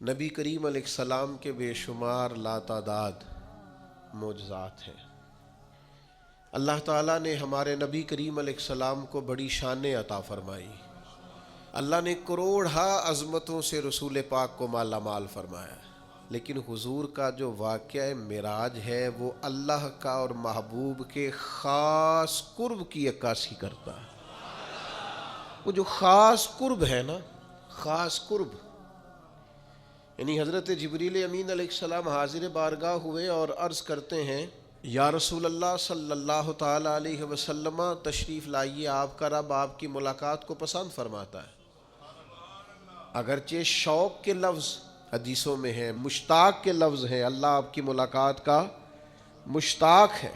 نبی کریم علیہ السلام کے بے شمار لاتعداد معجزات ہیں۔ اللہ تعالیٰ نے ہمارے نبی کریم علیہ السلام کو بڑی شانیں عطا فرمائی۔ اللہ نے کروڑہا عظمتوں سے رسول پاک کو مالا مال فرمایا، لیکن حضور کا جو واقعہ معراج ہے وہ اللہ کا اور محبوب کے خاص قرب کی عکاسی کرتا ہے۔ وہ جو خاص قرب ہے نا، خاص قرب، یعنی حضرت جبریل امین علیہ السلام حاضر بارگاہ ہوئے اور عرض کرتے ہیں، یا رسول اللہ صلی اللہ تعالیٰ علیہ وسلم، تشریف لائیے، آپ کا رب آپ کی ملاقات کو پسند فرماتا ہے۔ اگرچہ شوق کے لفظ حدیثوں میں ہیں، مشتاق کے لفظ ہیں، اللہ آپ کی ملاقات کا مشتاق ہے،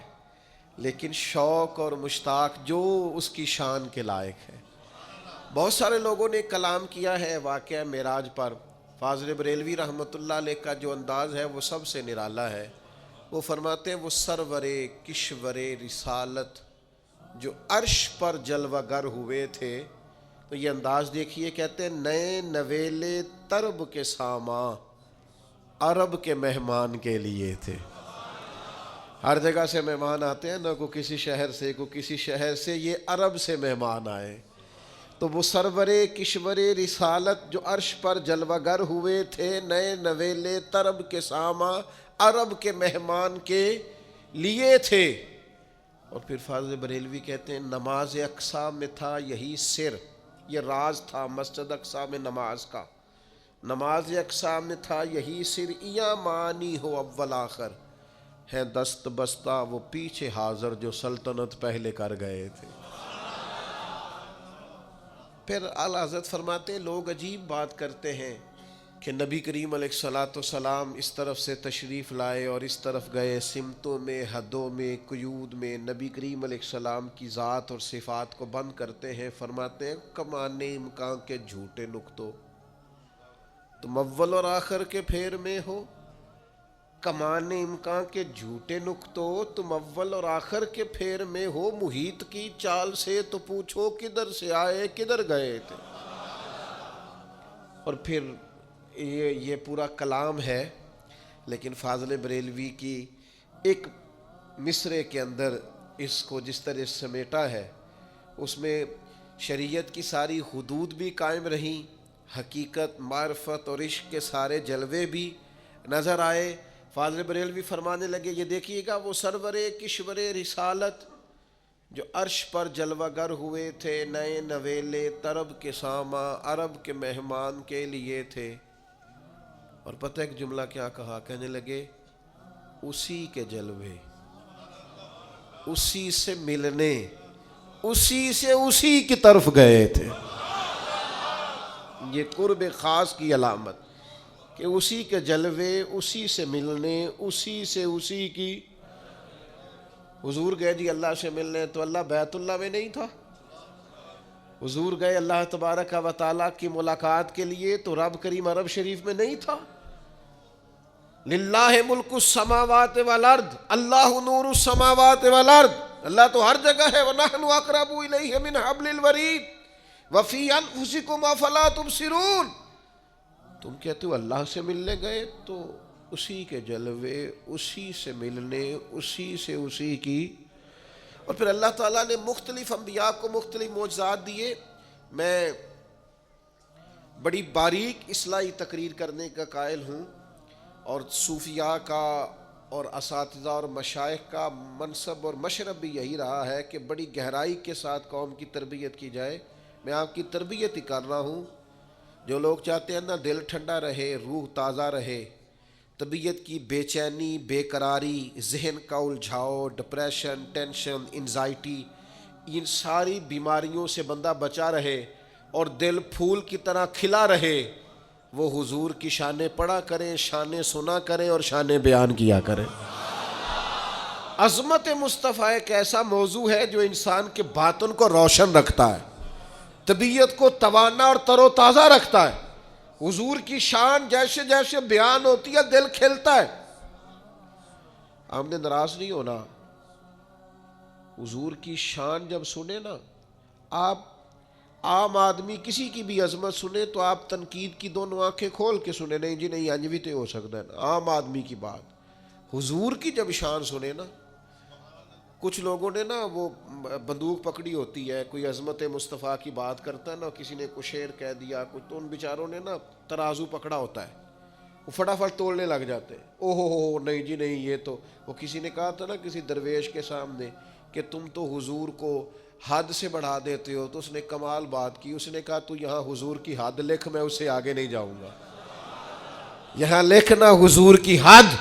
لیکن شوق اور مشتاق جو اس کی شان کے لائق ہے۔ بہت سارے لوگوں نے کلام کیا ہے واقعہ معراج پر۔ فاضل بریلوی رحمۃ اللہ علیہ کا جو انداز ہے وہ سب سے نرالا ہے۔ وہ فرماتے ہیں وہ سرور کشور رسالت جو عرش پر جلوہ گر ہوئے تھے، تو یہ انداز دیکھیے، کہتے ہیں نئے نویلے طرب کے ساما عرب کے مہمان کے لیے تھے۔ ہر جگہ سے مہمان آتے ہیں نا، کو کسی شہر سے، کو کسی شہر سے، یہ عرب سے مہمان آئے، تو وہ سرور کشور رسالت جو عرش پر جلوہ گر ہوئے تھے، نئے نویلے طرب کے ساما عرب کے مہمان کے لیے تھے۔ اور پھر فاضل بریلوی کہتے ہیں نماز اقصیٰ میں تھا یہی سر، یہ راز تھا مسجد اقصیٰ میں نماز کا۔ نماز اقصیٰ میں تھا یہی سر، ایا معنی ہو اول آخر، ہیں دست بستہ وہ پیچھے حاضر جو سلطنت پہلے کر گئے تھے۔ پھر اعلیٰ حضرت فرماتے ہیں لوگ عجیب بات کرتے ہیں کہ نبی کریم علیہ السلام اس طرف سے تشریف لائے اور اس طرف گئے، سمتوں میں، حدوں میں، قیود میں نبی کریم علیہ السلام کی ذات اور صفات کو بند کرتے ہیں۔ فرماتے ہیں کمان امکان کے جھوٹے نقطوں، تم اول اور آخر کے پھیر میں ہو۔ کمان امکان کے جھوٹے نقطوں، تم اول اور آخر کے پھیر میں ہو۔ محیط کی چال سے تو پوچھو کدھر سے آئے کدھر گئے تھے۔ اور پھر یہ پورا کلام ہے، لیکن فاضل بریلوی کی ایک مصرے کے اندر اس کو جس طرح سمیٹا ہے، اس میں شریعت کی ساری حدود بھی قائم رہیں، حقیقت، معرفت اور عشق کے سارے جلوے بھی نظر آئے۔ فاضل بریلوی فرمانے لگے یہ دیکھیے گا وہ سرور کشور رسالت جو عرش پر جلوہ گر ہوئے تھے، نئے نویلے طرب کے ساما عرب کے مہمان کے لیے تھے۔ اور پتہ ایک جملہ کیا کہا، کہنے لگے اسی کے جلوے، اسی سے ملنے، اسی سے اسی کی طرف گئے تھے۔ یہ قرب خاص کی علامت کہ اسی کے جلوے، اسی سے ملنے، اسی سے اسی کی۔ حضور گئے جی اللہ سے ملنے، تو اللہ بیت اللہ میں نہیں تھا۔ حضور گئے اللہ تبارک و تعالیٰ کی ملاقات کے لیے، تو رب کریم عرب شریف میں نہیں تھا۔ للہ ملک السماوات والارض، اللہ نور السماوات والارض، اللہ تو ہر جگہ ہے۔ وَنَحْنُ أَقْرَبُ إِلَيْهِ مِنْ حَبْلِ الْوَرِيدِ وَفِي أَنفُسِكُمْ أَفَلَا تُبْصِرُونَ۔ تم کہتے ہو اللہ سے ملنے گئے، تو اسی کے جلوے، اسی سے ملنے، اسی سے اسی کی۔ اور پھر اللہ تعالیٰ نے مختلف انبیاء کو مختلف معجزات دیے۔ میں بڑی باریک اصلاحی تقریر کرنے کا قائل ہوں، اور صوفیاء کا اور اساتذہ اور مشائخ کا منصب اور مشرب بھی یہی رہا ہے کہ بڑی گہرائی کے ساتھ قوم کی تربیت کی جائے۔ میں آپ کی تربیت ہی کر رہا ہوں۔ جو لوگ چاہتے ہیں نا دل ٹھنڈا رہے، روح تازہ رہے، طبیعت کی بے چینی، بے قراری، ذہن کا الجھاؤ، ڈپریشن، ٹینشن، انزائٹی، ان ساری بیماریوں سے بندہ بچا رہے اور دل پھول کی طرح کھلا رہے، وہ حضور کی شانیں پڑھا کریں، شانیں سنا کریں اور شانیں بیان کیا کریں۔ عظمت مصطفیٰ ایک ایسا موضوع ہے جو انسان کے باطن کو روشن رکھتا ہے، طبیعت کو توانا اور تر و تازہ رکھتا ہے۔ حضور کی شان جیسے جیسے بیان ہوتی ہے دل کھلتا ہے۔ آپ نے ناراض نہیں ہونا، حضور کی شان جب سنے نا، آپ عام آدمی کسی کی بھی عظمت سنے تو آپ تنقید کی دونوں آنکھیں کھول کے سنے، نہیں جی نہیں انج بھی تو ہو سکتا ہے نا، عام آدمی کی بات۔ حضور کی جب شان سنے نا، کچھ لوگوں نے نا وہ بندوق پکڑی ہوتی ہے، کوئی عظمت مصطفیٰ کی بات کرتا ہے نا، کسی نے کچھ شعر کہہ دیا کچھ، تو ان بیچاروں نے نا ترازو پکڑا ہوتا ہے، وہ فٹافٹ تولنے لگ جاتے ہیں، او ہو نہیں جی نہیں یہ تو، وہ کسی نے کہا تھا نا کسی درویش کے سامنے کہ تم تو حضور کو حد سے بڑھا دیتے ہو، تو اس نے کمال بات کی، اس نے کہا تو یہاں حضور کی حد لکھ، میں اس سے آگے نہیں جاؤں گا، یہاں لکھنا حضور کی حد،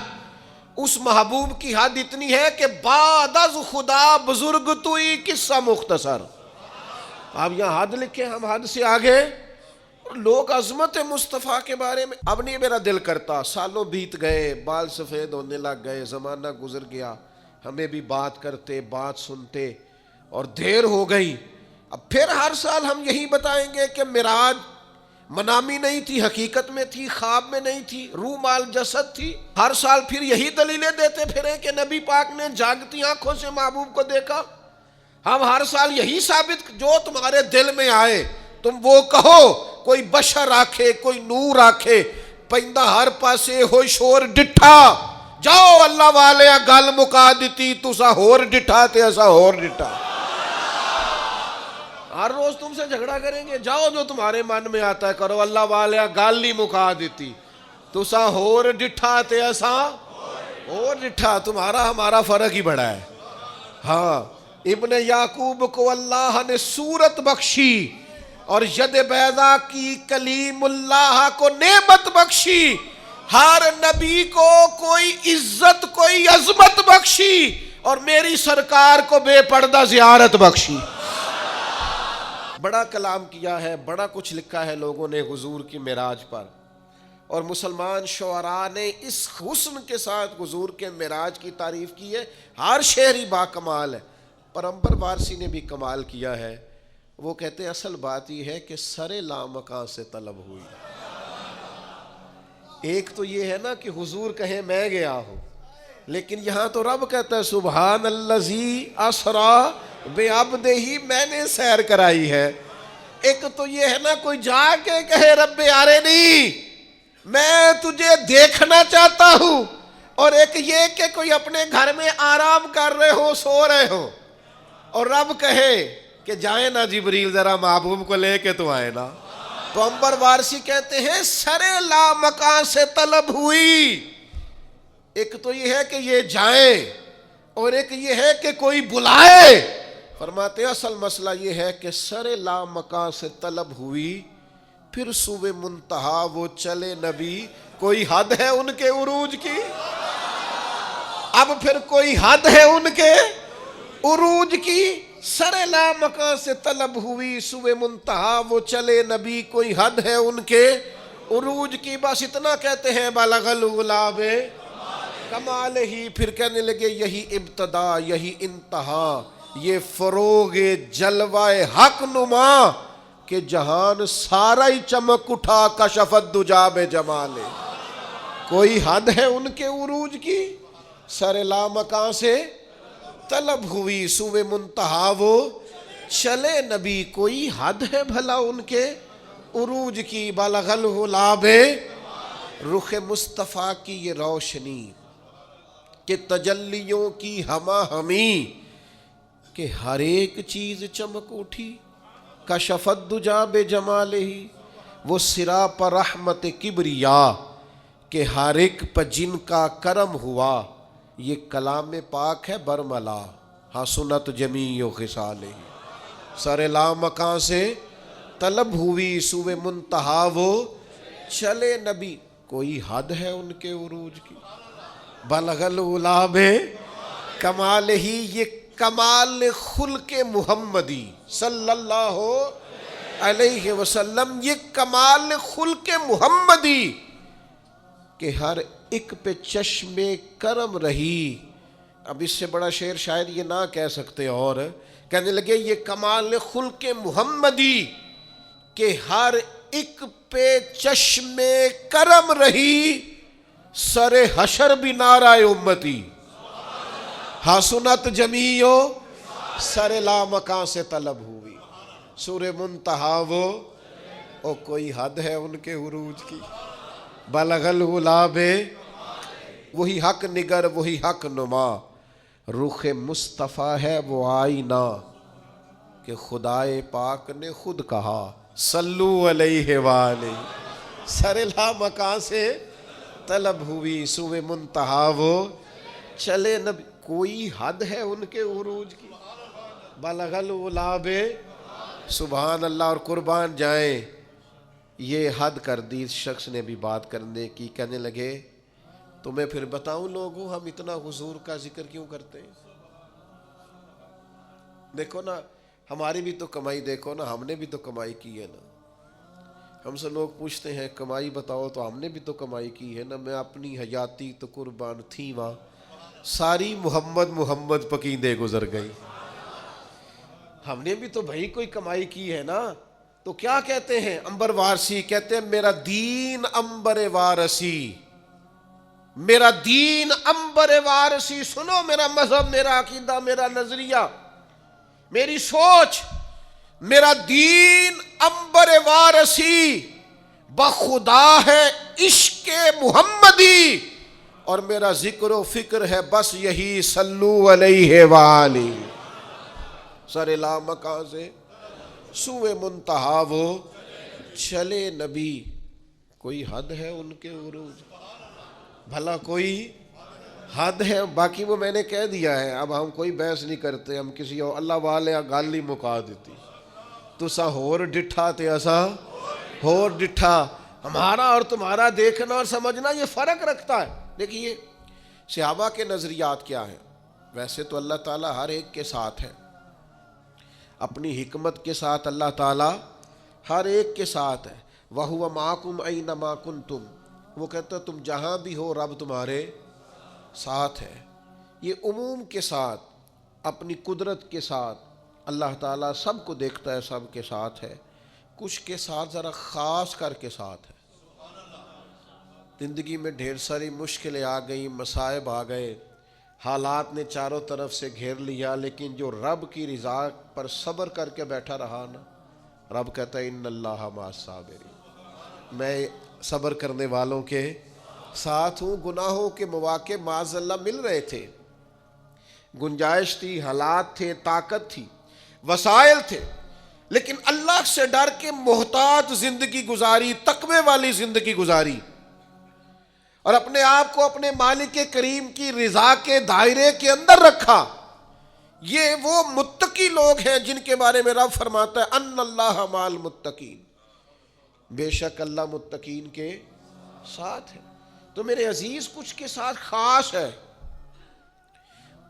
اس محبوب کی حد اتنی ہے کہ بعد از خدا بزرگ توئی قصہ مختصر، آپ یہاں حد لکھیں، ہم حد سے آگے۔ لوگ عظمت مصطفیٰ کے بارے میں، اب نہیں میرا دل کرتا، سالوں بیت گئے، بال سفید ہونے لگ گئے، زمانہ گزر گیا، ہمیں بھی بات کرتے بات سنتے اور دیر ہو گئی، اب پھر ہر سال ہم یہی بتائیں گے کہ معراج منامی نہیں تھی، حقیقت میں تھی، خواب میں نہیں تھی، روح مال جسد تھی، ہر سال پھر یہی دلیلیں دیتے پھریں کہ نبی پاک نے جاگتی آنکھوں سے محبوب کو دیکھا، ہم ہر سال یہی ثابت، جو تمہارے دل میں آئے تم وہ کہو، کوئی بشر آکھے کوئی نور آکھے، پہندہ ہر پاسے ہوئی شور ڈٹھا، جاؤ اللہ والے گل مکا دیتی، تسا ہور ڈٹھا تے ایسا ہور ڈٹھا، ہر روز تم سے جھگڑا کریں گے، جاؤ جو تمہارے من میں آتا ہے کرو، اللہ والے گل نہیں مکا دیتی، تسا ہور ڈٹھا تے ایسا ہور ڈٹھا، تمہارا ہمارا فرق ہی بڑا ہے۔ ہاں ابن یعقوب کو اللہ نے صورت بخشی اور ید بیضا کی کلیم اللہ کو نعمت بخشی، ہر نبی کو کوئی عزت کوئی عظمت بخشی، اور میری سرکار کو بے پردہ زیارت بخشی۔ بڑا کلام کیا ہے، بڑا کچھ لکھا ہے لوگوں نے حضور کی معراج پر، اور مسلمان شعراء نے اس حسن کے ساتھ حضور کے معراج کی تعریف کی ہے، ہر شعری با کمال ہے، پر امبر وارسی نے بھی کمال کیا ہے، وہ کہتے ہیں اصل بات یہ ہے کہ سر لامکاں سے طلب ہوئی، ایک تو یہ ہے نا کہ حضور کہیں میں گیا ہوں، لیکن یہاں تو رب کہتا ہے سبحان الذی اسرا بعبدہ، میں نے سیر کرائی ہے، ایک تو یہ ہے نا کوئی جا کے کہے رب ارنی میں تجھے دیکھنا چاہتا ہوں، اور ایک یہ کہ کوئی اپنے گھر میں آرام کر رہے ہو سو رہے ہو اور رب کہے کہ جائیں نا جبریل ذرا محبوب کو لے کے تو آئے نا، تو امبر وارسی کہتے ہیں سر لامکاں سے طلب ہوئی، ایک تو یہ ہے کہ یہ جائیں اور ایک یہ ہے کہ کوئی بلائے، فرماتے ہیں اصل مسئلہ یہ ہے کہ سر لامکاں سے طلب ہوئی، پھر سوئے منتہا وہ چلے نبی، کوئی حد ہے ان کے عروج کی، اب پھر کوئی حد ہے ان کے عروج کی، سر لامکاں سے طلب ہوئی سوئے منتہا وہ چلے نبی، کوئی حد ہے ان کے عروج کی، بس اتنا کہتے ہیں بلغ العلا بے کمال ہی، پھر کہنے لگے یہی ابتدا یہی انتہا، یہ فروغ جلوہ حق نما، کہ جہان سارا ہی چمک اٹھا کشفت دجا بے جمال، کوئی حد ہے ان کے عروج کی، سر لامکاں سے طلب ہوئی سوئے منتہا وہ چلے نبی، کوئی حد ہے بھلا ان کے عروج کی، بلغ العلا بے، رخ مصطفیٰ کی یہ روشنی کہ تجلیوں کی ہما ہمی، کہ ہر ایک چیز چمک اٹھی کشفت دجا بے جمال ہی، وہ سرا پر رحمت کبریا، کہ ہر ایک پر جن کا کرم ہوا، یہ کلام پاک ہے برملا، حسنت جمیع خصال ہی، سر لامکاں سے طلب ہوئی سوئے منتہا وہ چلے نبی، کوئی حد ہے ان کے عروج کی، بلغ العلا بے کمال ہی، یہ کمال خلق محمدی صلی اللہ علیہ وسلم، یہ کمال خلق محمدی کہ ہر ایک پہ چشم کرم رہی، اب اس سے بڑا شعر شاید یہ نہ کہہ سکتے، اور کہنے لگے یہ کمال خلق محمدی کہ ہر ایک پہ چشم کرم رہی، سر حشر بھی نعرہ امتی، حسنت جمیع سر لامکاں سے طلب ہوئی، سورہ منتہا وہ او کوئی حد ہے ان کے عروج کی، بلغ العلا بے، وہی حق نگر وہی حق نما، رخ مصطفیٰ ہے وہ آئینہ کہ خدائے پاک نے خود کہا صلو علیہ وآلہ، سر لا مکان سے طلب ہوئی، سوئے منتہا وہ چلے نبی، کوئی حد ہے ان کے عروج کی، بلغ العلا بے، سبحان اللہ۔ اور قربان جائیں یہ حد کر دی اس شخص نے بھی بات کرنے کی، کہنے لگے تمہیں پھر بتاؤں لوگوں ہم اتنا حضور کا ذکر کیوں کرتے ہیں؟ دیکھو نا ہماری بھی تو کمائی، دیکھو نا ہم نے بھی تو کمائی کی ہے نا، ہم سے لوگ پوچھتے ہیں کمائی بتاؤ تو ہم نے بھی تو کمائی کی ہے نا، میں اپنی حیاتی تو قربان تھی وہاں، ساری محمد محمد پکیندے گزر گئی، ہم نے بھی تو بھائی کوئی کمائی کی ہے نا۔ تو کیا کہتے ہیں انبر وارسی، کہتے ہیں میرا دین انبر وارسی، میرا دین انبر وارسی، سنو میرا مذہب، میرا عقیدہ، میرا نظریہ، میری سوچ، میرا دین انبر وارسی بخدا ہے عشق محمدی، اور میرا ذکر و فکر ہے بس یہی صلو علیہ وآلہ، سر لا مکان سے سوئے منتہا وہ چلے نبی، کوئی حد ہے ان کے عروج، بھلا کوئی حد ہے؟ باقی وہ میں نے کہہ دیا ہے، اب ہم کوئی بحث نہیں کرتے، ہم کسی اور اللہ والے گل ہی مکا دیتی، تسا ہور ڈٹھا تے اسا ہور ڈٹھا، ہمارا اور تمہارا دیکھنا اور سمجھنا یہ فرق رکھتا ہے۔ دیکھیے صحابہ کے نظریات کیا ہیں، ویسے تو اللہ تعالیٰ ہر ایک کے ساتھ ہے، اپنی حکمت کے ساتھ اللہ تعالیٰ ہر ایک کے ساتھ ہے، وَهُوَ مَعَكُمْ أَيْنَمَا كُنْتُمْ، وہ کہتا ہے تم جہاں بھی ہو رب تمہارے ساتھ ہے، یہ عموم کے ساتھ، اپنی قدرت کے ساتھ اللہ تعالیٰ سب کو دیکھتا ہے، سب کے ساتھ ہے، کچھ کے ساتھ ذرا خاص کر کے ساتھ ہے۔ زندگی میں ڈھیر ساری مشکلیں آ گئیں، مصائب آ گئے، حالات نے چاروں طرف سے گھیر لیا، لیکن جو رب کی رضا پر صبر کر کے بیٹھا رہا نا، رب کہتا ہے ان اللہ مع الصابرین، میں صبر کرنے والوں کے ساتھ ہوں۔ گناہوں کے مواقع معاذ اللہ مل رہے تھے، گنجائش تھی، حالات تھے، طاقت تھی، وسائل تھے، لیکن اللہ سے ڈر کے محتاط زندگی گزاری، تقوی والی زندگی گزاری، اور اپنے آپ کو اپنے مالک کریم کی رضا کے دائرے کے اندر رکھا۔ یہ وہ متقی لوگ ہیں جن کے بارے میں رب فرماتا ہے ان اللہ مع المتقین، بے شک اللہ متقین کے ساتھ ہے۔ تو میرے عزیز کچھ کے ساتھ خاص ہے،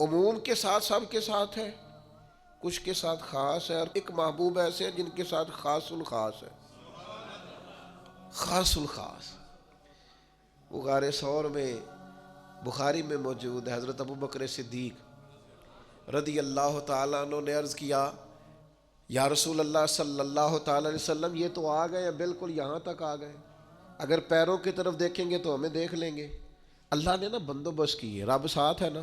عموم کے ساتھ سب کے ساتھ ہے، کچھ کے ساتھ خاص ہے، اور ایک محبوب ایسے ہیں جن کے ساتھ خاص الخاص ہے، خاص الخاص۔ وہ غار ثور میں بخاری میں موجود ہے، حضرت ابو بکر صدیق رضی اللہ تعالیٰ عنہ نے عرض کیا یا رسول اللہ صلی اللہ تعالیٰ علیہ وسلم یہ تو آ گئے، بالکل یہاں تک آ گئے، اگر پیروں کی طرف دیکھیں گے تو ہمیں دیکھ لیں گے۔ اللہ نے نا بندوبست کیے، رب ساتھ ہے نا،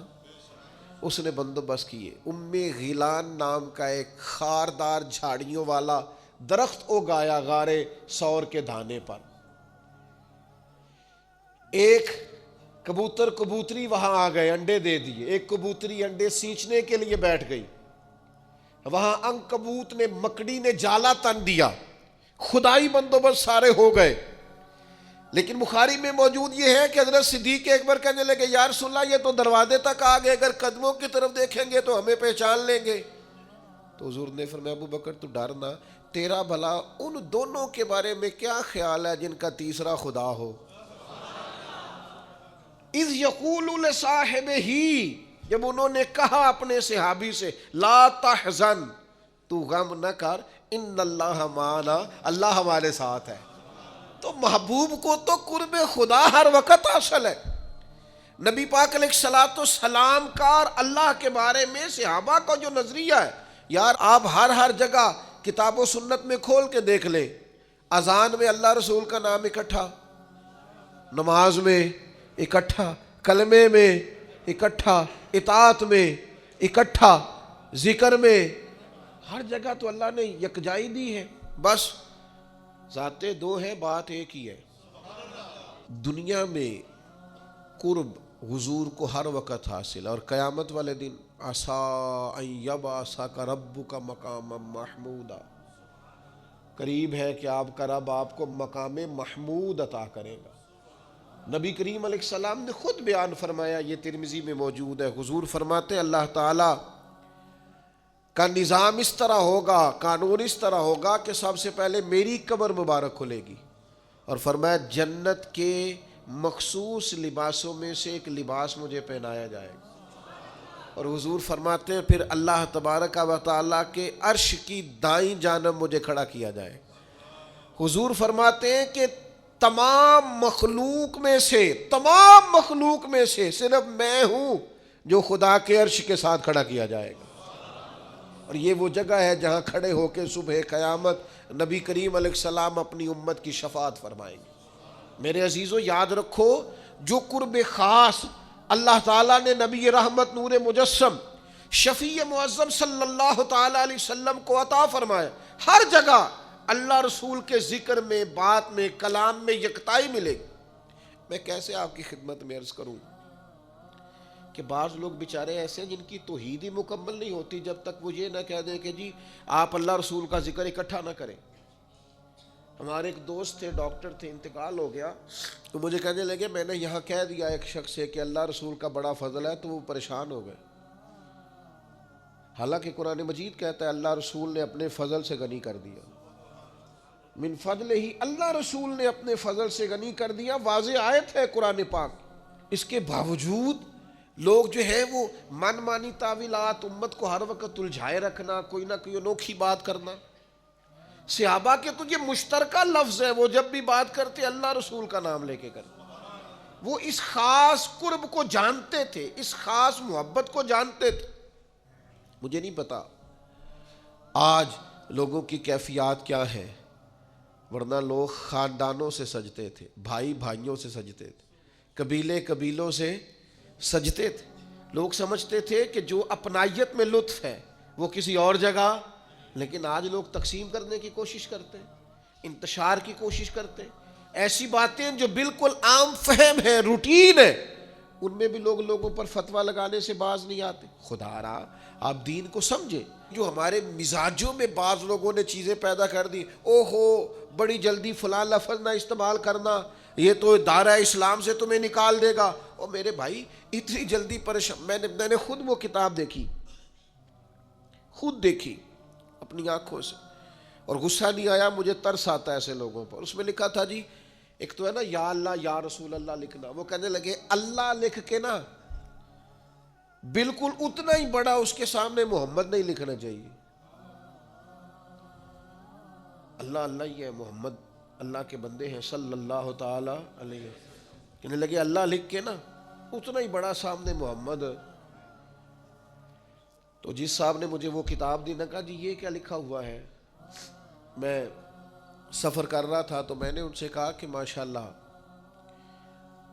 اس نے بندوبست کیے۔ ام غیلان نام کا ایک خاردار جھاڑیوں والا درخت اگایا غار ثور کے دھانے پر، ایک کبوتر کبوتری وہاں آ گئے، انڈے دے دیے، ایک کبوتری انڈے سینچنے کے لیے بیٹھ گئی، وہاں عنکبوت نے، مکڑی نے جالا تن دیا، خدائی بندوبست سارے ہو گئے۔ لیکن بخاری میں موجود یہ ہے کہ حضرت صدیق اکبر کہنے لگے یا رسول اللہ یہ تو دروازے تک آ گئے، اگر قدموں کی طرف دیکھیں گے تو ہمیں پہچان لیں گے۔ تو حضور نے فرمایا ابو بکر تو ڈرنا، تیرا بھلا ان دونوں کے بارے میں کیا خیال ہے جن کا تیسرا خدا ہو؟ اذ یقول لصاحبہ، جب انہوں نے کہا اپنے صحابی سے لا تحزن، تو غم نہ کر، ان اللہ معنا، اللہ ہمارے ساتھ ہے۔ تو محبوب کو تو قرب خدا ہر وقت حاصل ہے۔ نبی پاک علیہ الصلوۃ والسلام کا اور اللہ کے بارے میں صحابہ کا جو نظریہ ہے، یار آپ ہر جگہ کتاب و سنت میں کھول کے دیکھ لیں، اذان میں اللہ رسول کا نام اکٹھا، نماز میں اکٹھا، کلمے میں اکٹھا، اطاعت میں اکٹھا، ذکر میں، ہر جگہ تو اللہ نے یکجائی دی ہے، بس ذاتیں دو ہے، بات ایک ہی ہے۔ دنیا میں قرب حضور کو ہر وقت حاصل، اور قیامت والے دن عسیٰ ان یبعثک ربک مقاما محمودا، قریب ہے کہ آپ کا رب آپ کو مقام محمود عطا کرے گا۔ نبی کریم علیہ السلام نے خود بیان فرمایا، یہ ترمذی میں موجود ہے، حضور فرماتے ہیں اللہ تعالیٰ کا نظام اس طرح ہوگا، قانون اس طرح ہوگا کہ سب سے پہلے میری قبر مبارک کھلے گی، اور فرمایا جنت کے مخصوص لباسوں میں سے ایک لباس مجھے پہنایا جائے گا، اور حضور فرماتے ہیں پھر اللہ تبارک و تعالیٰ کے عرش کی دائیں جانب مجھے کھڑا کیا جائے گا۔ حضور فرماتے ہیں کہ تمام مخلوق میں سے صرف میں ہوں جو خدا کے عرش کے ساتھ کھڑا کیا جائے گا، اور یہ وہ جگہ ہے جہاں کھڑے ہو کے صبح قیامت نبی کریم علیہ السلام اپنی امت کی شفاعت فرمائیں گے۔ میرے عزیزو یاد رکھو، جو قرب خاص اللہ تعالیٰ نے نبی رحمت نور مجسم شفیع معظم صلی اللہ تعالیٰ علیہ وسلم کو عطا فرمایا، ہر جگہ اللہ رسول کے ذکر میں، بات میں، کلام میں یکتائی ملے گی۔ میں کیسے آپ کی خدمت میں عرض کروں کہ بعض لوگ بیچارے ایسے ہیں جن کی توحید ہی مکمل نہیں ہوتی جب تک وہ یہ نہ کہہ دیں کہ جی آپ اللہ رسول کا ذکر اکٹھا نہ کریں۔ ہمارے ایک دوست تھے، ڈاکٹر تھے، انتقال ہو گیا، تو مجھے کہنے لگے میں نے یہاں کہہ دیا ایک شخص سے کہ اللہ رسول کا بڑا فضل ہے، تو وہ پریشان ہو گئے۔ حالانکہ قرآن مجید کہتا ہے اللہ رسول نے اپنے فضل سے غنی کر دیا، من فضل ہی، اللہ رسول نے اپنے فضل سے غنی کر دیا، واضح آیت ہے قرآن پاک۔ اس کے باوجود لوگ جو ہیں وہ من مانی تعویلات، امت کو ہر وقت الجھائے رکھنا، کوئی نہ کوئی انوکھی بات کرنا۔ صحابہ کے تو یہ مشترکہ لفظ ہے، وہ جب بھی بات کرتے اللہ رسول کا نام لے کے کرتے، وہ اس خاص قرب کو جانتے تھے، اس خاص محبت کو جانتے تھے۔ مجھے نہیں پتا آج لوگوں کی کیفیات کیا ہے، ورنہ لوگ خاندانوں سے سجتے تھے، بھائی بھائیوں سے سجتے تھے، قبیلے قبیلوں سے سجتے تھے۔ لوگ سمجھتے تھے کہ جو اپنائیت میں لطف ہے وہ کسی اور جگہ، لیکن آج لوگ تقسیم کرنے کی کوشش کرتے ہیں، انتشار کی کوشش کرتے ہیں، ایسی باتیں جو بالکل عام فہم ہے، روٹین ہے، ان میں بھی لوگوں پر فتویٰ لگانے سے باز نہیں آتے۔ خدا را آپ دین کو سمجھے۔ جو ہمارے مزاجوں میں بعض لوگوں نے چیزیں پیدا کر دی، اوہو بڑی جلدی فلاں لفظ نہ استعمال کرنا، یہ تو دائرہ اسلام سے تمہیں نکال دے گا۔ اور میرے بھائی اتنی جلدی پریشان، میں نے خود وہ کتاب دیکھی اپنی آنکھوں سے، اور غصہ نہیں آیا، مجھے ترس آتا ہے ایسے لوگوں پر۔ اس میں لکھا تھا جی، ایک تو ہے نا یا اللہ یا رسول اللہ لکھنا، وہ کہنے لگے اللہ لکھ کے نا بالکل اتنا ہی بڑا اس کے سامنے محمد نہیں لکھنا چاہیے۔ اللہ اللہ ہی ہے، محمد اللہ کے بندے ہیں صلی اللہ تعالی علیہ وسلم۔ کہنے لگے اللہ لکھ کے نا اتنا ہی بڑا سامنے محمد۔ تو جس صاحب نے مجھے وہ کتاب دی، نہ کہا جی یہ کیا لکھا ہوا ہے۔ میں سفر کر رہا تھا تو میں نے ان سے کہا کہ ماشاءاللہ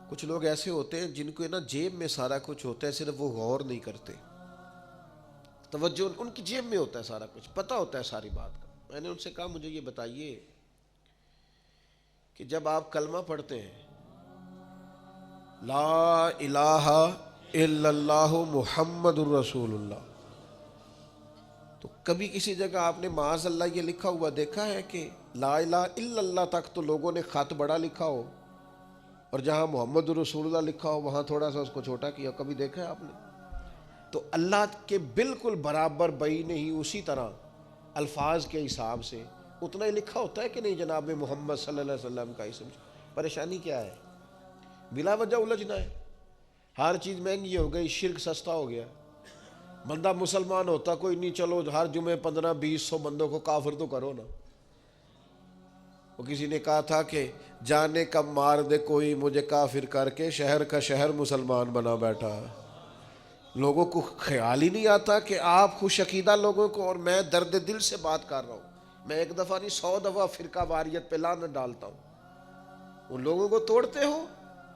کچھ لوگ ایسے ہوتے ہیں جن کو نا جیب میں سارا کچھ ہوتا ہے، صرف وہ غور نہیں کرتے، توجہ ان کی جیب میں ہوتا ہے، سارا کچھ پتہ ہوتا ہے ساری بات کا۔ میں نے ان سے کہا مجھے یہ بتائیے کہ جب آپ کلمہ پڑھتے ہیں لا الہ الا اللہ محمد الرسول اللہ، تو کبھی کسی جگہ آپ نے معاذ اللہ یہ لکھا ہوا دیکھا ہے کہ لا الہ الا اللہ تک تو لوگوں نے خط بڑا لکھا ہو، اور جہاں محمد رسول اللہ لکھا ہو وہاں تھوڑا سا اس کو چھوٹا کیا؟ کبھی دیکھا ہے آپ نے؟ تو اللہ کے بالکل برابر بئی نہیں، اسی طرح الفاظ کے حساب سے اتنا ہی لکھا ہوتا ہے کہ نہیں جناب محمد صلی اللہ علیہ وسلم کا اسم۔ پریشانی کیا ہے؟ بلا وجہ الجھنا ہے، ہر چیز مہنگی ہو گئی، شرک سستا ہو گیا، بندہ مسلمان ہوتا کوئی نہیں، چلو ہر جمعے 15-20 بندوں کو کافر تو کرو نا۔ وہ کسی نے کہا تھا کہ جانے کب مار دے کوئی مجھے کافر کر کے، شہر کا شہر مسلمان بنا بیٹھا۔ لوگوں کو خیال ہی نہیں آتا کہ آپ خوش عقیدہ لوگوں کو، اور میں درد دل سے بات کر رہا ہوں، میں ایک دفعہ نہیں 100 دفعہ فرقہ واریت پہ لعنت ڈالتا ہوں، ان لوگوں کو توڑتے ہو۔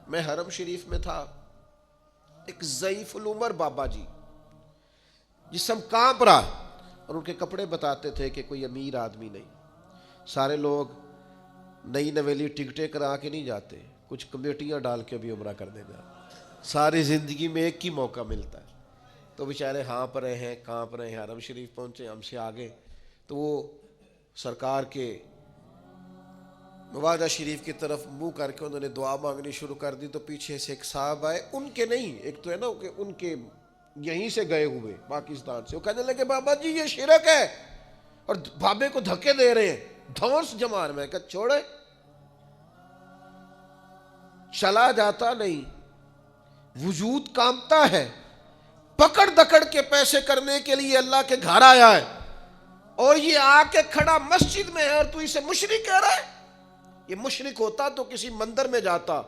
میں حرم شریف میں تھا، ایک ضعیف العمر بابا جی، جسم کانپ رہا، اور ان کے کپڑے بتاتے تھے کہ کوئی امیر آدمی نہیں. سارے لوگ نئی نویلی ٹکٹیں کرا کے نہیں جاتے, کچھ کمیٹیاں ڈال کے بھی عمرہ کرنے جاتے. ساری زندگی میں ایک ہی موقع ملتا ہے. تو بیچارے ہانپ رہے ہیں, کانپ رہے ہیں, حرم شریف پہنچے ہم سے آگے. تو وہ سرکار کے مواجہ شریف کی طرف منہ کر کے انہوں نے دعا مانگنی شروع کر دی. تو پیچھے سے ایک صاحب آئے, ان کے نہیں, ایک تو ہے نا کہ ان کے یہیں سے گئے ہوئے پاکستان سے. وہ کہنے لگے بابا جی یہ شرک ہے, اور بابے کو دھکے دے رہے ہیں, دھونس جمار. میں کہا چھوڑے, چلا جاتا نہیں, وجود کامتا ہے. پکڑ دکڑ کے پیسے کرنے کے لیے اللہ کے گھر آیا ہے, اور یہ آ کے کھڑا مسجد میں ہے اور تو اسے مشرک کہہ رہا ہے. یہ مشرک ہوتا تو کسی مندر میں جاتا.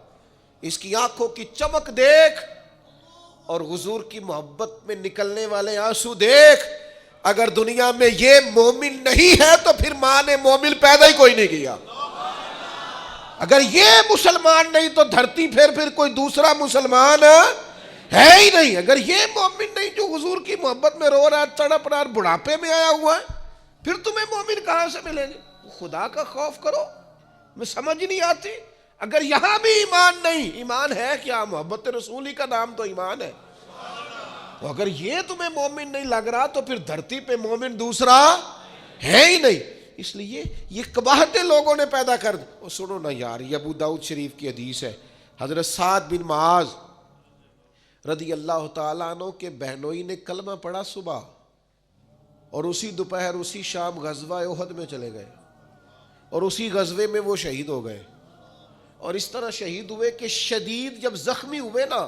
اس کی آنکھوں کی چمک دیکھ اور حضور کی محبت میں نکلنے والے آنسو دیکھ. اگر دنیا میں یہ مومن نہیں ہے تو پھر ماں نے مومن پیدا ہی کوئی نہیں کیا. اگر یہ مسلمان نہیں تو دھرتی پھر کوئی دوسرا مسلمان ہے ہی نہیں. اگر یہ مومن نہیں جو حضور کی محبت میں رو رہا ہے, تڑپ رہا ہے, بڑھاپے میں آیا ہوا ہے, پھر تمہیں مومن کہاں سے ملیں گے؟ خدا کا خوف کرو. میں سمجھ نہیں آتی. اگر یہاں بھی ایمان نہیں, ایمان ہے کیا؟ محبت رسول ہی کا نام تو ایمان ہے. تو اگر یہ تمہیں مومن نہیں لگ رہا تو پھر دھرتی پہ مومن دوسرا ہے ہی نہیں. اس لیے یہ قباحتیں لوگوں نے پیدا کر دی. اور سنو نا یار, یہ ابو داؤد شریف کی حدیث ہے. حضرت سعد بن معاذ رضی اللہ تعالیٰ عنہ کے بہنوئی نے کلمہ پڑھا صبح, اور اسی دوپہر اسی شام غزوہ احد میں چلے گئے, اور اسی غزوے میں وہ شہید ہو گئے. اور اس طرح شہید ہوئے کہ شدید جب زخمی ہوئے نا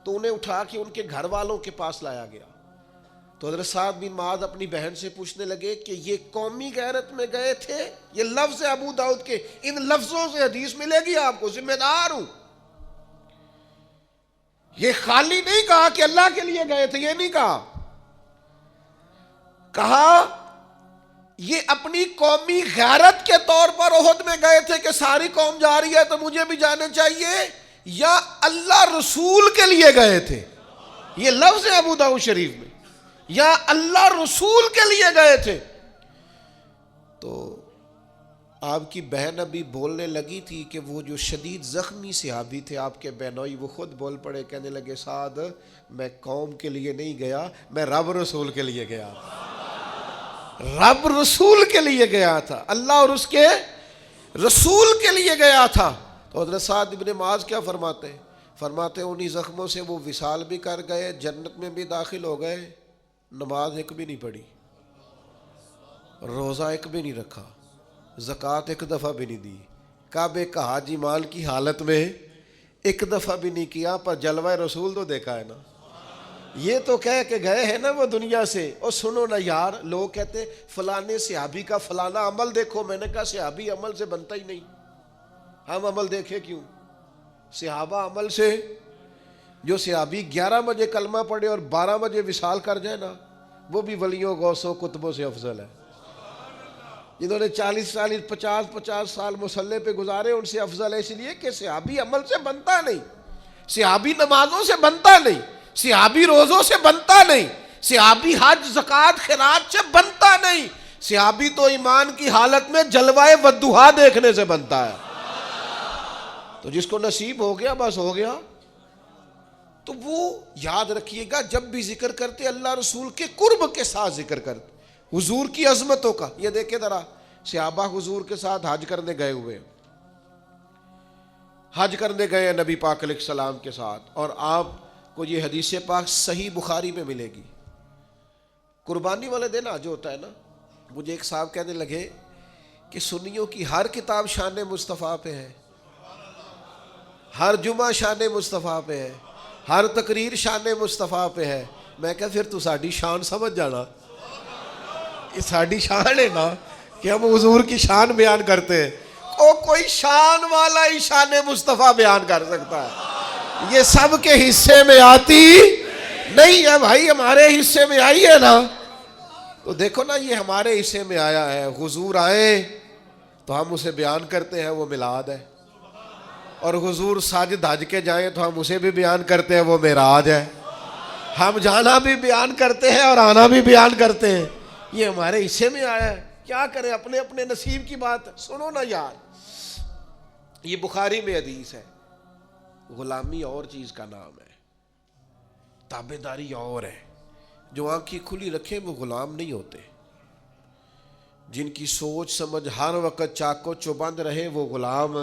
تو انہیں اٹھا کے ان کے گھر والوں کے پاس لایا گیا. تو حضرت سعد بن معاذ اپنی بہن سے پوچھنے لگے کہ یہ قومی غیرت میں گئے تھے؟ یہ لفظ ہے ابو داؤد کے, ان لفظوں سے حدیث ملے گی آپ کو, ذمہ دار ہوں. یہ خالی نہیں کہا کہ اللہ کے لیے گئے تھے, یہ نہیں کہا. کہا یہ اپنی قومی غیرت کے طور پر احد میں گئے تھے کہ ساری قوم جا رہی ہے تو مجھے بھی جانا چاہیے, یا اللہ رسول کے لیے گئے تھے؟ یہ لفظ ہے ابو داؤد شریف میں, یا اللہ رسول کے لیے گئے تھے. تو آپ کی بہن ابھی بولنے لگی تھی کہ وہ جو شدید زخمی صحابی تھے آپ کے بہنوئی, وہ خود بول پڑے, کہنے لگے سعد میں قوم کے لیے نہیں گیا, میں رب رسول کے لیے گیا. رب رسول کے لیے گیا تھا, اللہ اور اس کے رسول کے لیے گیا تھا. تو حضرت سعد بن معاذ کیا فرماتے ہیں؟ فرماتے ہیں انہی زخموں سے وہ وصال بھی کر گئے, جنت میں بھی داخل ہو گئے, نماز ایک بھی نہیں پڑھی, روزہ ایک بھی نہیں رکھا, زکوٰۃ ایک دفعہ بھی نہیں دی, کعبے کا حاجی مال کی حالت میں ایک دفعہ بھی نہیں کیا, پر جلوہ رسول تو دیکھا ہے نا. یہ تو کہہ کے گئے ہیں نا وہ دنیا سے. اور سنو نا یار, لوگ کہتے فلانے صحابی کا فلانا عمل دیکھو. میں نے کہا صحابی عمل سے بنتا ہی نہیں, ہم عمل دیکھے کیوں؟ صحابہ عمل سے, جو صحابی 11 بجے کلمہ پڑھے اور 12 بجے وصال کر جائے نا, وہ بھی ولیوں غوثوں کتبوں سے افضل ہے. جنہوں نے 40 50 سال مصلی پہ گزارے ان سے افضل ہے, اس لیے کہ صحابی عمل سے بنتا نہیں, صحابی نمازوں سے بنتا نہیں, صحابی روزوں سے بنتا نہیں, صحابی حج زکوٰۃ خیرات سے بنتا نہیں. صحابی تو ایمان کی حالت میں جلوہ والضحیٰ دیکھنے سے بنتا ہے. تو جس کو نصیب ہو گیا بس ہو گیا. تو وہ یاد رکھیے گا, جب بھی ذکر کرتے اللہ رسول کے قرب کے ساتھ ذکر کرتے, حضور کی عظمتوں کا. یہ دیکھیں ذرا, صحابہ حضور کے ساتھ حج کرنے گئے ہوئے, حج کرنے گئے نبی پاک علیہ السلام کے ساتھ, اور آپ کو یہ حدیث پاک صحیح بخاری میں ملے گی. قربانی والے دن حج ہوتا ہے نا. مجھے ایک صاحب کہنے لگے کہ سنیوں کی ہر کتاب شان مصطفیٰ پہ ہے, ہر جمعہ شان مصطفیٰ پہ ہے, ہر تقریر شان مصطفیٰ پہ ہے. میں کہا پھر تو ساڈی شان سمجھ جانا, یہ ساڈی شان ہے نا کہ ہم حضور کی شان بیان کرتے ہیں. کوئی شان والا ہی شان مصطفیٰ بیان کر سکتا ہے, یہ سب کے حصے میں آتی نہیں ہے بھائی. ہمارے حصے میں آئی ہے نا, تو دیکھو نا یہ ہمارے حصے میں آیا ہے. حضور آئے تو ہم اسے بیان کرتے ہیں, وہ میلاد ہے. اور حضور ساجد حج کے جائیں تو ہم اسے بھی بیان کرتے ہیں, وہ معراج ہے. ہم جانا بھی بیان کرتے ہیں اور آنا بھی بیان کرتے ہیں. یہ ہمارے حصے میں آیا ہے، کیا کریں، اپنے اپنے نصیب کی بات ہے۔ سنو نا یار، یہ بخاری میں حدیث ہے، غلامی اور چیز کا نام ہے، تابع داری اور ہے۔ جو آنکھیں کھلی رکھیں وہ غلام نہیں ہوتے، جن کی سوچ سمجھ ہر وقت چاق و چوبند رہے وہ غلام۔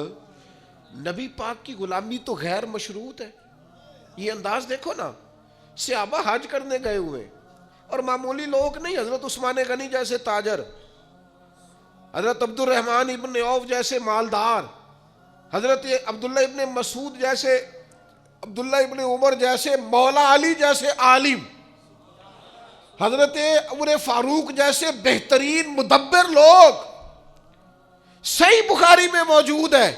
نبی پاک کی غلامی تو غیر مشروط ہے۔ یہ انداز دیکھو نا، صحابہ حج کرنے گئے ہوئے اور معمولی لوگ نہیں، حضرت عثمان غنی جیسے تاجر، حضرت عبد الرحمن ابن عوف جیسے مالدار، حضرت عبداللہ ابن مسعود جیسے، عبداللہ ابن عمر جیسے، مولا علی جیسے عالم، حضرت عمر فاروق جیسے بہترین مدبر لوگ صحیح بخاری میں موجود ہے۔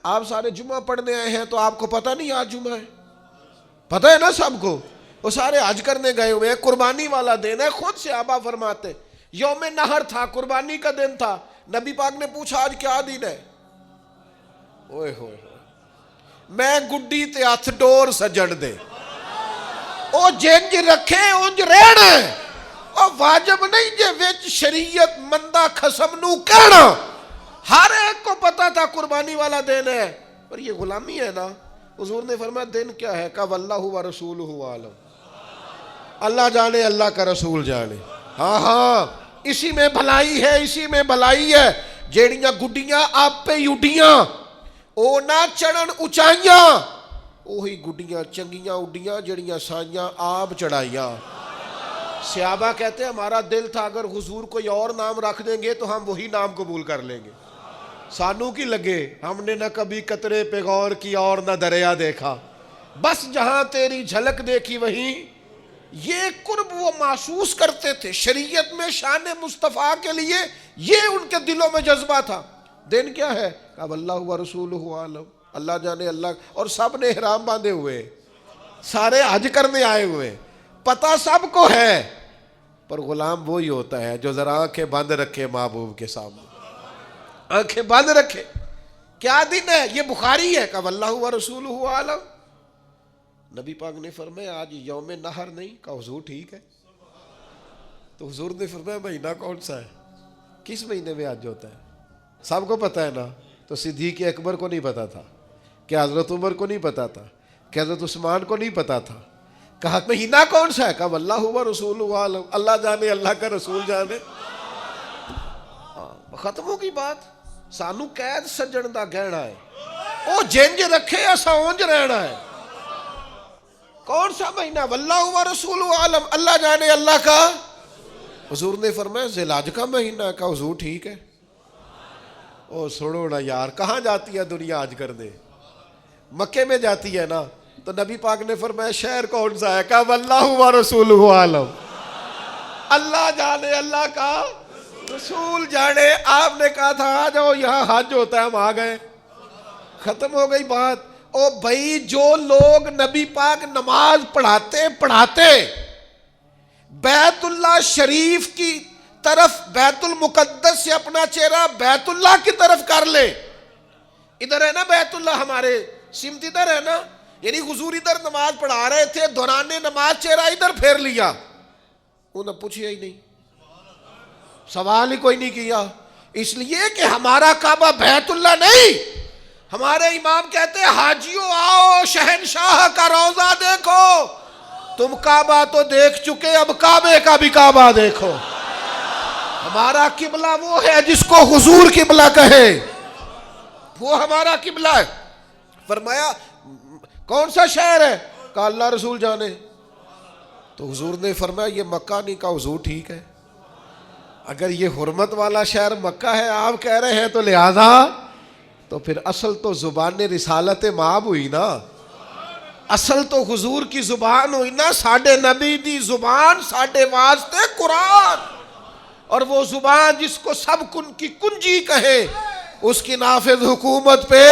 آپ سارے جمعہ پڑھنے آئے ہیں تو آپ کو پتہ نہیں آج جمعہ ہے، پتہ ہے نا سب کو، وہ سارے حج کرنے گئے ہوئے ہیں، قربانی والا دن ہے۔ خود صحابہ فرماتے یوم نہر تھا، قربانی کا دن تھا، نبی پاک نے پوچھا آج کیا دن ہے؟ اوئے ہوئے میں گڈی تے ہاتھ ڈور سجن دے، او جنج رکھے اونج رہنا ہے، او واجب نہیں جے وچ شریعت مندہ خسم نو کہنا۔ ہر ایک کو پتا تھا قربانی والا دن ہے، پر یہ غلامی ہے نا۔ حضور نے فرمایا دن کیا ہے؟ کہا واللہ و رسولہ عالم، اللہ جانے، اللہ کا رسول جانے۔ ہاں ہاں، اسی میں بھلائی ہے، اسی میں بھلائی ہے۔ جیڑیاں گڈیاں آپ پہ اڈیاں، او نہ چڑھن اچائیاں، اوہی گڈیاں چنگیاں اڈیاں جیڑیاں سائیاں آپ چڑھائیاں۔ صحابہ کہتے ہیں ہمارا دل تھا اگر حضور کوئی اور نام رکھ دیں گے تو ہم وہی نام قبول کر لیں گے، سانو کی لگے، ہم نے نہ کبھی قطرے پہ غور کی اور نہ دریا دیکھا، بس جہاں تیری جھلک دیکھی وہیں۔ یہ قرب وہ محسوس کرتے تھے، شریعت میں شان مصطفیٰ کے لیے یہ ان کے دلوں میں جذبہ تھا۔ دن کیا ہے؟ کہا واللہ و رسولہ عالم، اللہ جانے، اللہ۔ اور سب نے احرام باندھے ہوئے، سارے حج کرنے آئے ہوئے، پتہ سب کو ہے، پر غلام وہی ہوتا ہے جو ذرا آنکھیں بند رکھے محبوب کے سامنے، آنکھیں بند رکھے۔ کیا دن ہے؟ یہ بخاری ہے۔ کہا واللہ و رسولہ عالم۔ نبی پاک نے فرمایا آج یوم نہر نہیں؟ کہا حضور ٹھیک ہے۔ تو حضور نے فرمایا مہینہ کون سا ہے؟ کس مہینے میں حج ہوتا ہے؟ سب کو پتہ ہے نا۔ تو صدیق اکبر کو نہیں پتا تھا، کہ حضرت عمر کو نہیں پتا تھا، کہ حضرت عثمان کو نہیں پتا تھا۔ کہا مہینہ کون سا ہے؟ کہا واللہ و رسولہ عالم، اللہ جانے، اللہ کا رسول جانے۔ ختم ہو گئی بات۔ سانو قید سجن دا گہنا ہے، او جنج رکھے اسا اونج رہنا ہے۔ کون سا مہینہ؟ واللہ و رسولہ عالم، اللہ جانے، اللہ کا۔ حضور نے فرمایا ذی الحج کا مہینہ ہے۔ کہا حضور ٹھیک ہے۔ او سنو نا یار، کہاں جاتی ہے دنیا حج کرنے؟ مکے میں جاتی ہے نا۔ تو نبی پاک نے فرمایا شہر کون سا ہے؟ کہا واللہ و رسولہ عالم، اللہ جانے، اللہ کا رسول جانے۔ آپ نے کہا تھا آ جاؤ یہاں حج ہوتا ہے، ہم آ گئے، ختم ہو گئی بات۔ او بھائی، جو لوگ نبی پاک نماز پڑھاتے بیت اللہ شریف کی طرف، بیت المقدس سے اپنا چہرہ بیت اللہ کی طرف کر لے، ادھر ہے نا بیت اللہ، ہمارے سمت ادھر ہے نا، یعنی حضور ادھر نماز پڑھا رہے تھے، دوران نماز چہرہ ادھر پھیر لیا، انہوں نے پوچھا ہی نہیں، سوال ہی کوئی نہیں کیا، اس لیے کہ ہمارا کعبہ بیت اللہ نہیں۔ ہمارے امام کہتے ہیں حاجیوں آؤ شہنشاہ کا روضہ دیکھو، تم کعبہ تو دیکھ چکے، اب کعبے کا بھی کعبہ دیکھو۔ ہمارا قبلہ وہ ہے جس کو حضور قبلہ کہے، وہ ہمارا قبلہ ہے۔ فرمایا کون سا شہر ہے؟ کہا اللہ رسول جانے۔ تو حضور نے فرمایا یہ مکہ نہیں؟ کہا حضور ٹھیک ہے۔ اگر یہ حرمت والا شہر مکہ ہے آپ کہہ رہے ہیں تو لہذا تو پھر اصل تو زبان رسالت مآب ہوئی نا، اصل تو حضور کی زبان ہوئی نا، ساڈے نبی دی زبان ساڈے واسطے قرآن، اور وہ زبان جس کو سب کن کی کنجی کہے اس کی نافذ حکومت پہ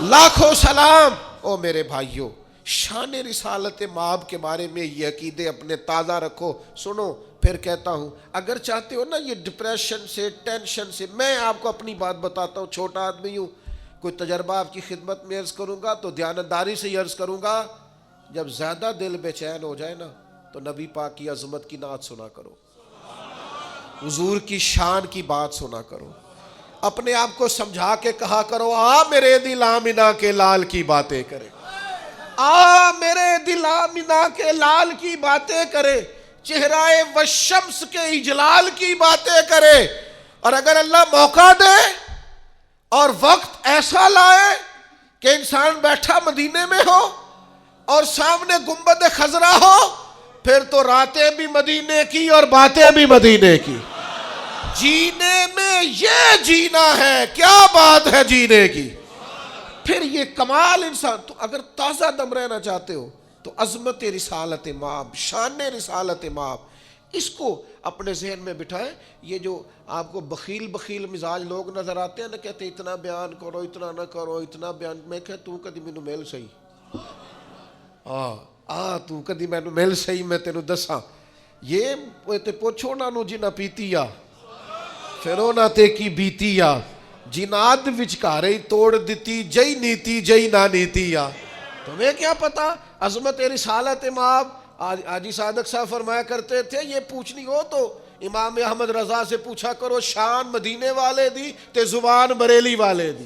لاکھوں سلام۔ او میرے بھائیوں، شان رسالت مآب کے بارے میں یہ عقیدے اپنے تازہ رکھو۔ سنو پھر کہتا ہوں، اگر چاہتے ہو نا یہ ڈپریشن سے، ٹینشن سے، میں آپ کو اپنی بات بتاتا ہوں، چھوٹا آدمی ہوں، کوئی تجربہ آپ کی خدمت میں عرض کروں گا تو دیانتداری سے ہی عرض کروں گا، جب زیادہ دل بے چین ہو جائے نا تو نبی پاک کی عظمت کی نعت سنا کرو۔ حضور کی شان کی بات سنا کرو، اپنے آپ کو سمجھا کے کہا کرو آ میرے دل آمنہ کے لال کی باتیں کرے، آ میرے دل آمنہ کے لال کی باتیں کرے، چہرہ والشمس کے اجلال کی باتیں کرے۔ اور اگر اللہ موقع دے اور وقت ایسا لائے کہ انسان بیٹھا مدینے میں ہو اور سامنے گنبد خضرا ہو، پھر تو راتیں بھی مدینے کی اور باتیں بھی مدینے کی۔ جینے میں یہ جینا ہے، کیا بات ہے جینے کی۔ پھر یہ کمال انسان، تو اگر تازہ دم رہنا چاہتے ہو تو عظمت رسالت مآب، شان رسالت مآب، اس کو اپنے ذہن میں بٹھائیں۔ یہ جو آپ کو بخیل بخیل مزاج لوگ نظر آتے ہیں نا، کہتے اتنا بیان کرو، اتنا نہ کرو، اتنا بیان، میں کہتا ہوں کدی مینوں مل سہی، تو کدی مینوں مل سہی، میں تینوں دساں۔ یہ تے پوچھو انہاں نوں جنہاں پیتی آ، پھر انہاں تے کی بیتی آ، جناد وچکارے ہی توڑ دیتی، جئی نیتی جئی نہ نیتی آ۔ تمہیں کیا پتا عظمت رسالت مآب۔ حاجی صادق صاحب فرمایا کرتے تھے یہ پوچھنی ہو تو امام احمد رضا سے پوچھا کرو، شان مدینے والے دی تے زبان بریلی والے دی۔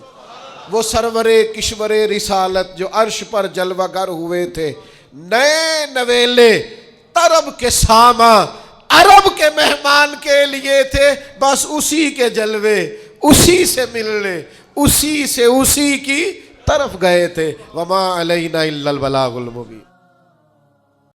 وہ سرور کشور رسالت جو عرش پر جلوہ گر ہوئے تھے، نئے نویلے طرب کے ساما عرب کے مہمان کے لیے تھے، بس اسی کے جلوے اسی سے ملنے، اسی سے اسی کی طرف گئے تھے۔ وما علینا الا البلاغ المبین۔